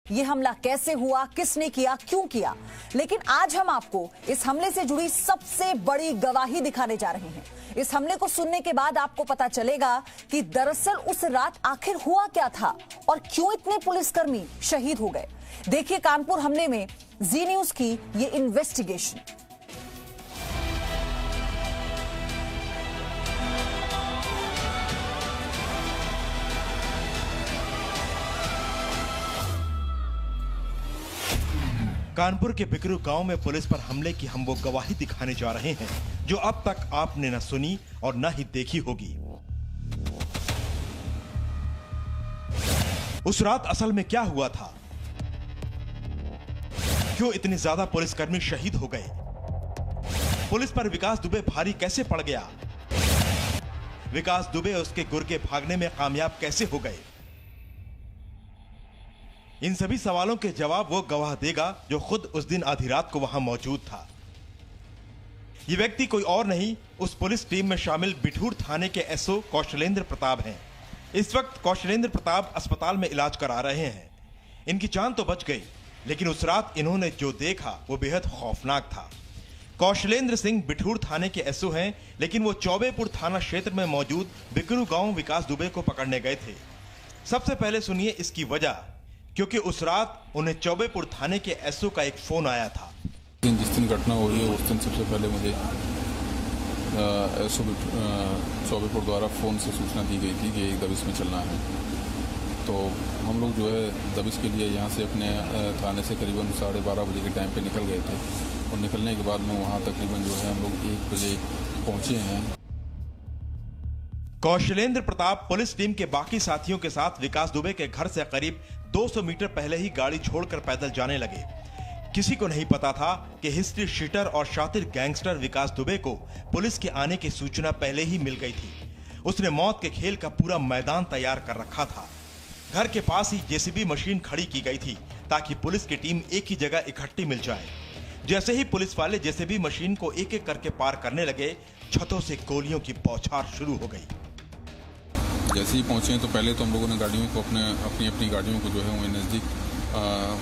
ये हमला कैसे हुआ, किसने किया, क्यों किया। लेकिन आज हम आपको इस हमले से जुड़ी सबसे बड़ी गवाही दिखाने जा रहे हैं। इस हमले को सुनने के बाद आपको पता चलेगा कि दरअसल उस रात आखिर हुआ क्या था और क्यों इतने पुलिसकर्मी शहीद हो गए। देखिए कानपुर हमले में जी न्यूज की ये इन्वेस्टिगेशन। कानपुर के बिकरू गांव में पुलिस पर हमले की हम वो गवाही दिखाने जा रहे हैं जो अब तक आपने न सुनी और न ही देखी होगी। उस रात असल में क्या हुआ था, क्यों इतने ज्यादा पुलिसकर्मी शहीद हो गए, पुलिस पर विकास दुबे भारी कैसे पड़ गया, विकास दुबे और उसके गुर्गे भागने में कामयाब कैसे हो गए। इन सभी सवालों के जवाब वो गवाह देगा जो खुद उस दिन आधी रात को वहां मौजूद था। ये व्यक्ति कोई और नहीं, उस पुलिस टीम में शामिल बिठूर थाने के एसओ कौशलेंद्र प्रताप हैं। इस वक्त कौशलेंद्र प्रताप अस्पताल में इलाज करा रहे हैं। इनकी जान तो बच गई, लेकिन उस रात इन्होंने जो देखा वो बेहद खौफनाक था। कौशलेंद्र सिंह बिठूर थाने के एसओ हैं, लेकिन वो चौबेपुर थाना क्षेत्र में मौजूद बिकरू गांव विकास दुबे को पकड़ने गए थे। सबसे पहले सुनिए इसकी वजह, क्योंकि उस रात उन्हें चौबेपुर थाने के एसओ का एक फोन आया था। जिस दिन घटना हुई है उस दिन सबसे पहले मुझे एसओ चौबेपुर द्वारा फ़ोन से सूचना दी गई थी कि एक दबिश में चलना है। तो हम लोग जो है दबिश के लिए यहाँ से अपने थाने से करीबन 12:30 बजे के टाइम पे निकल गए थे और निकलने के बाद में वहाँ तकरीबन जो है हम लोग 1 बजे पहुँचे हैं। कौशलेंद्र प्रताप पुलिस टीम के बाकी साथियों के साथ विकास दुबे के घर से करीब 200 मीटर पहले ही गाड़ी छोड़कर पैदल जाने लगे। किसी को नहीं पता था कि हिस्ट्री शीटर और शातिर गैंगस्टर विकास दुबे को पुलिस के आने की सूचना पहले ही मिल गई थी। उसने मौत के खेल का पूरा मैदान तैयार कर रखा था। घर के पास ही जेसीबी मशीन खड़ी की गई थी ताकि पुलिस की टीम एक ही जगह इकट्ठी मिल जाए। जैसे ही पुलिस वाले जेसीबी मशीन को एक एक करके पार करने लगे, छतों से गोलियों की बौछार शुरू हो गई। जैसे ही पहुंचे तो पहले तो हम लोगों ने गाड़ियों को अपनी गाड़ियों को जो है वहीं नज़दीक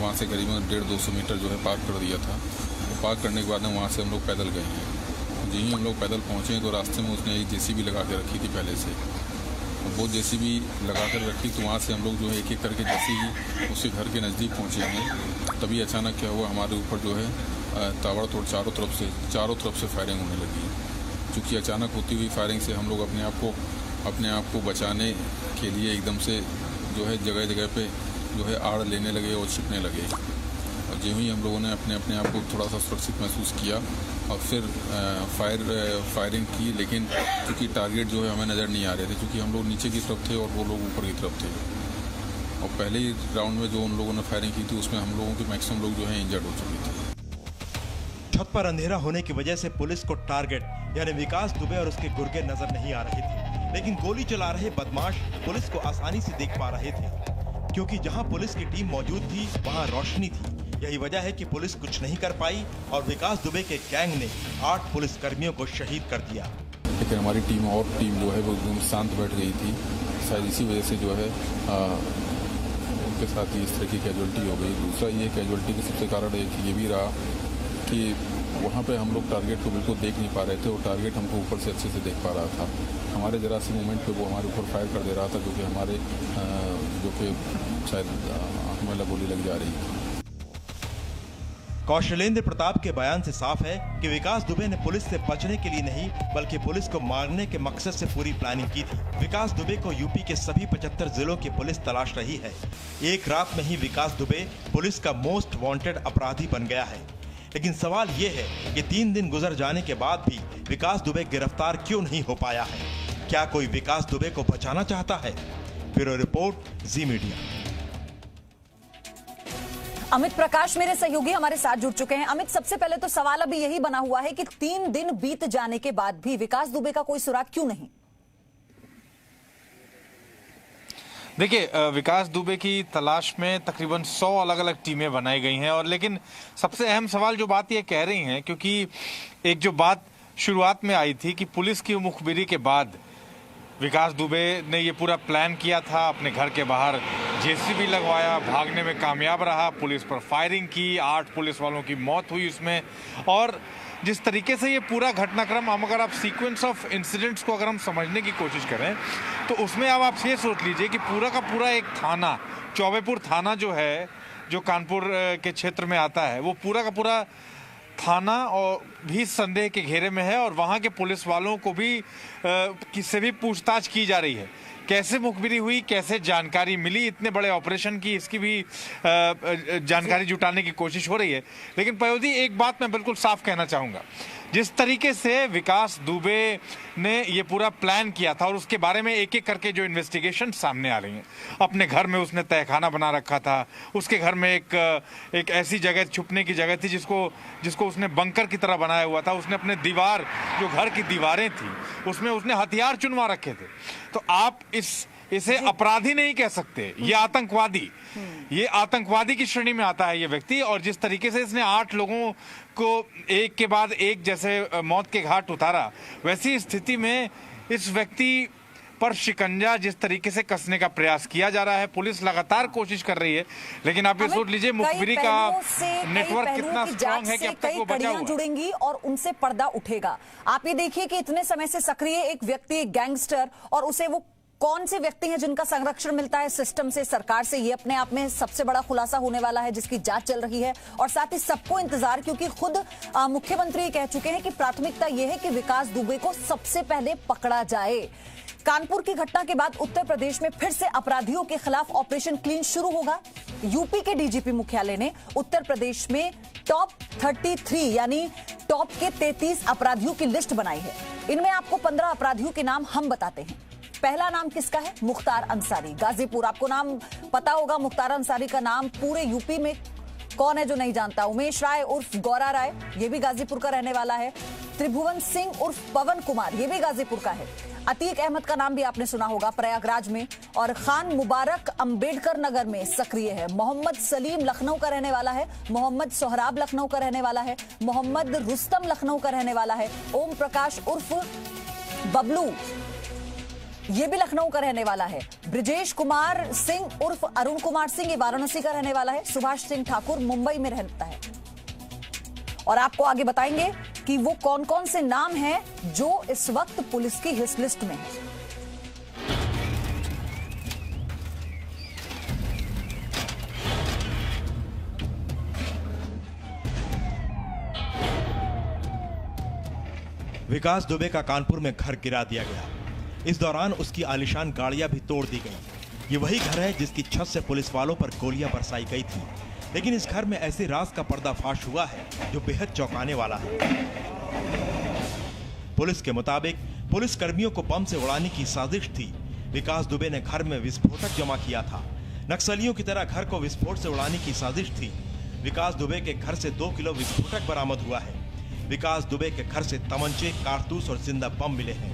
वहाँ से करीबन 150-200 मीटर जो है पार्क कर दिया था। तो पार्क करने के बाद में वहाँ से हम लोग पैदल गए हैं। जी हम लोग पैदल पहुँचे तो रास्ते में उसने एक जेसीबी लगा के रखी थी पहले से। वो जेसीबी लगा कर रखी तो वहाँ से हम लोग जो है एक एक करके जैसे ही उसके घर के नज़दीक पहुँचे हैं तभी अचानक क्या हुआ, हमारे ऊपर जो है ताबड़तोड़ चारों तरफ से फायरिंग होने लगी। चूँकि अचानक होती हुई फायरिंग से हम लोग अपने आप को बचाने के लिए एकदम से जो है जगह जगह पे जो है आड़ लेने लगे और छिपने लगे। और जो ही हम लोगों ने अपने आप को थोड़ा सा सुरक्षित महसूस किया और फिर फायरिंग की, लेकिन क्योंकि टारगेट जो है हमें नज़र नहीं आ रहे थे, क्योंकि हम लोग नीचे की तरफ थे और वो लोग ऊपर की तरफ थे। और पहले ही राउंड में जो उन लोगों ने फायरिंग की थी उसमें हम लोगों के मैक्सिमम लोग जो है इंजर्ड हो चुके थे। छत पर अंधेरा होने की वजह से पुलिस को टारगेट यानी विकास दुबे और उसके गुर्गे नजर नहीं आ रहे थे, लेकिन गोली चला रहे बदमाश पुलिस को आसानी से देख पा रहे थे, क्योंकि जहां पुलिस की टीम मौजूद थी वहां रोशनी थी। यही वजह है कि पुलिस कुछ नहीं कर पाई और विकास दुबे के गैंग ने 8 पुलिसकर्मियों को शहीद कर दिया। लेकिन हमारी टीम जो है वो एकदम शांत बैठ गई थी। शायद इसी वजह से जो है उनके साथ ही इस तरह की कैजुअल्टी हो गई। दूसरा ये कैजुअल्टी का सबसे कारण ये भी रहा कि वहाँ पे हम लोग टारगेट को बिल्कुल देख नहीं पा रहे थे और टारगेट हमको ऊपर से अच्छे से देख पा रहा था। हमारे जरा सी मूवमेंट पे वो हमारे ऊपर फायर कर दे रहा था, जो कि शायद आँख में गोली लग जा रही थी। कौशलेंद्र प्रताप के बयान से साफ है कि विकास दुबे ने पुलिस से बचने के लिए नहीं बल्कि पुलिस को मारने के मकसद से पूरी प्लानिंग की थी। विकास दुबे को यूपी के सभी 75 जिलों की पुलिस तलाश रही है। एक रात में ही विकास दुबे पुलिस का मोस्ट वांटेड अपराधी बन गया है। लेकिन सवाल ये है कि 3 दिन गुजर जाने के बाद भी विकास दुबे गिरफ्तार क्यों नहीं हो पाया है। क्या कोई विकास दुबे को बचाना चाहता है? ब्यूरो रिपोर्ट, जी मीडिया। अमित प्रकाश मेरे सहयोगी हमारे साथ जुड़ चुके हैं। अमित, सबसे पहले तो सवाल अभी यही बना हुआ है कि 3 दिन बीत जाने के बाद भी विकास दुबे का कोई सुराग क्यों नहीं? देखिए, विकास दुबे की तलाश में तकरीबन 100 अलग अलग टीमें बनाई गई हैं और लेकिन सबसे अहम सवाल जो बात ये कह रही हैं, क्योंकि एक जो बात शुरुआत में आई थी कि पुलिस की मुखबिरी के बाद विकास दुबे ने ये पूरा प्लान किया था, अपने घर के बाहर जेसीबी लगवाया, भागने में कामयाब रहा, पुलिस पर फायरिंग की, 8 पुलिस वालों की मौत हुई उसमें। और जिस तरीके से ये पूरा घटनाक्रम, हम अगर आप सीक्वेंस ऑफ इंसिडेंट्स को अगर हम समझने की कोशिश करें तो उसमें अब आप ये सोच लीजिए कि पूरा का पूरा एक थाना, चौबेपुर थाना जो है, जो कानपुर के क्षेत्र में आता है, वो पूरा का पूरा थाना और भी संदेह के घेरे में है और वहाँ के पुलिस वालों को भी किससे भी पूछताछ की जा रही है। कैसे मुखबिरी हुई, कैसे जानकारी मिली इतने बड़े ऑपरेशन की, इसकी भी जानकारी जुटाने की कोशिश हो रही है। लेकिन पयोधी, एक बात मैं बिल्कुल साफ कहना चाहूँगा, जिस तरीके से विकास दुबे ने ये पूरा प्लान किया था और उसके बारे में एक एक करके जो इन्वेस्टिगेशन सामने आ रही हैं, अपने घर में उसने तहखाना बना रखा था, उसके घर में एक ऐसी जगह, छुपने की जगह थी जिसको उसने बंकर की तरह बनाया हुआ था, उसने अपने दीवार, जो घर की दीवारें थी, उसमें उसने हथियार चुनवा रखे थे। तो आप इसे अपराधी नहीं कह सकते, ये आतंकवादी की श्रेणी में आता है ये व्यक्ति। और जिस तरीके से इसने 8 लोगों को एक के बाद एक जैसे मौत के घाट उतारा, वैसी स्थिति में इस व्यक्ति पर शिकंजा जिस तरीके से कसने का प्रयास किया जा रहा है, पुलिस लगातार कोशिश कर रही है। लेकिन आप ये सोच लीजिए मुखबिरी का नेटवर्क कितना स्ट्रांग है कि अब तक वो बचा हुआ है। जुड़ेंगी और उनसे पर्दा उठेगा। आप ये देखिए कि इतने समय से सक्रिय एक व्यक्ति, एक गैंगस्टर, और उसे वो कौन से व्यक्ति हैं जिनका संरक्षण मिलता है सिस्टम से, सरकार से, ये अपने आप में सबसे बड़ा खुलासा होने वाला है, जिसकी जांच चल रही है। और साथ ही सबको इंतजार, क्योंकि खुद मुख्यमंत्री कह चुके हैं कि प्राथमिकता यह है कि विकास दुबे को सबसे पहले पकड़ा जाए। कानपुर की घटना के बाद उत्तर प्रदेश में फिर से अपराधियों के खिलाफ ऑपरेशन क्लीन शुरू होगा। यूपी के डीजीपी मुख्यालय ने उत्तर प्रदेश में टॉप 33 यानी टॉप के 33 अपराधियों की लिस्ट बनाई है। इनमें आपको 15 अपराधियों के नाम हम बताते हैं। पहला नाम किसका है? मुख्तार अंसारी, गाजीपुर। आपको नाम पता होगा, मुख्तार अंसारी का नाम पूरे यूपी में कौन है जो नहीं जानता? उमेश राय उर्फ गौरा राय, ये भी गाजीपुर का रहने वाला है। त्रिभुवन सिंह उर्फ पवन कुमार, ये भी गाजीपुर का है। अतीक अहमद का नाम भी आपने सुना होगा, प्रयागराज में। और खान मुबारक अंबेडकर नगर में सक्रिय है। मोहम्मद सलीम लखनऊ का रहने वाला है। मोहम्मद सोहराब लखनऊ का रहने वाला है। मोहम्मद रुस्तम लखनऊ का रहने वाला है। ओम प्रकाश उर्फ बबलू, ये भी लखनऊ का रहने वाला है। ब्रिजेश कुमार सिंह उर्फ अरुण कुमार सिंह, ये वाराणसी का रहने वाला है। सुभाष सिंह ठाकुर मुंबई में रहता है। और आपको आगे बताएंगे कि वो कौन कौन से नाम हैं जो इस वक्त पुलिस की हिट लिस्ट में है। विकास दुबे का कानपुर में घर गिरा दिया गया। इस दौरान उसकी आलीशान गाड़ियां भी तोड़ दी गईं। ये वही घर है जिसकी छत से पुलिस वालों पर गोलियां बरसाई गई थी। लेकिन इस घर में ऐसे राज का पर्दाफाश हुआ है जो बेहद चौंकाने वाला है। पुलिस के मुताबिक पुलिस कर्मियों को बम से उड़ाने की साजिश थी। विकास दुबे ने घर में विस्फोटक जमा किया था। नक्सलियों की तरह घर को विस्फोट से उड़ाने की साजिश थी। विकास दुबे के घर से 2 किलो विस्फोटक बरामद हुआ है। विकास दुबे के घर से तमंचे, कारतूस और जिंदा बम मिले हैं।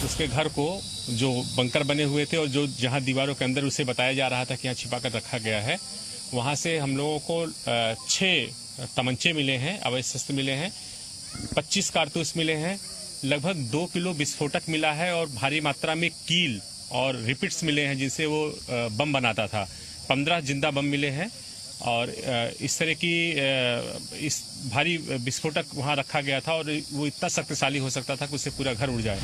उसके घर को जो बंकर बने हुए थे और जो जहां दीवारों के अंदर उसे बताया जा रहा था कि यहाँ छिपा कर रखा गया है, वहां से हम लोगों को 6 तमंचे मिले हैं, अवैध शस्त्र मिले हैं, 25 कारतूस मिले हैं, लगभग 2 किलो विस्फोटक मिला है और भारी मात्रा में कील और रिपिट्स मिले हैं जिनसे वो बम बनाता था। 15 जिंदा बम मिले हैं और इस तरह की इस भारी विस्फोटक वहां रखा गया था और वो इतना शक्तिशाली हो सकता था कि उससे पूरा घर उड़ जाए।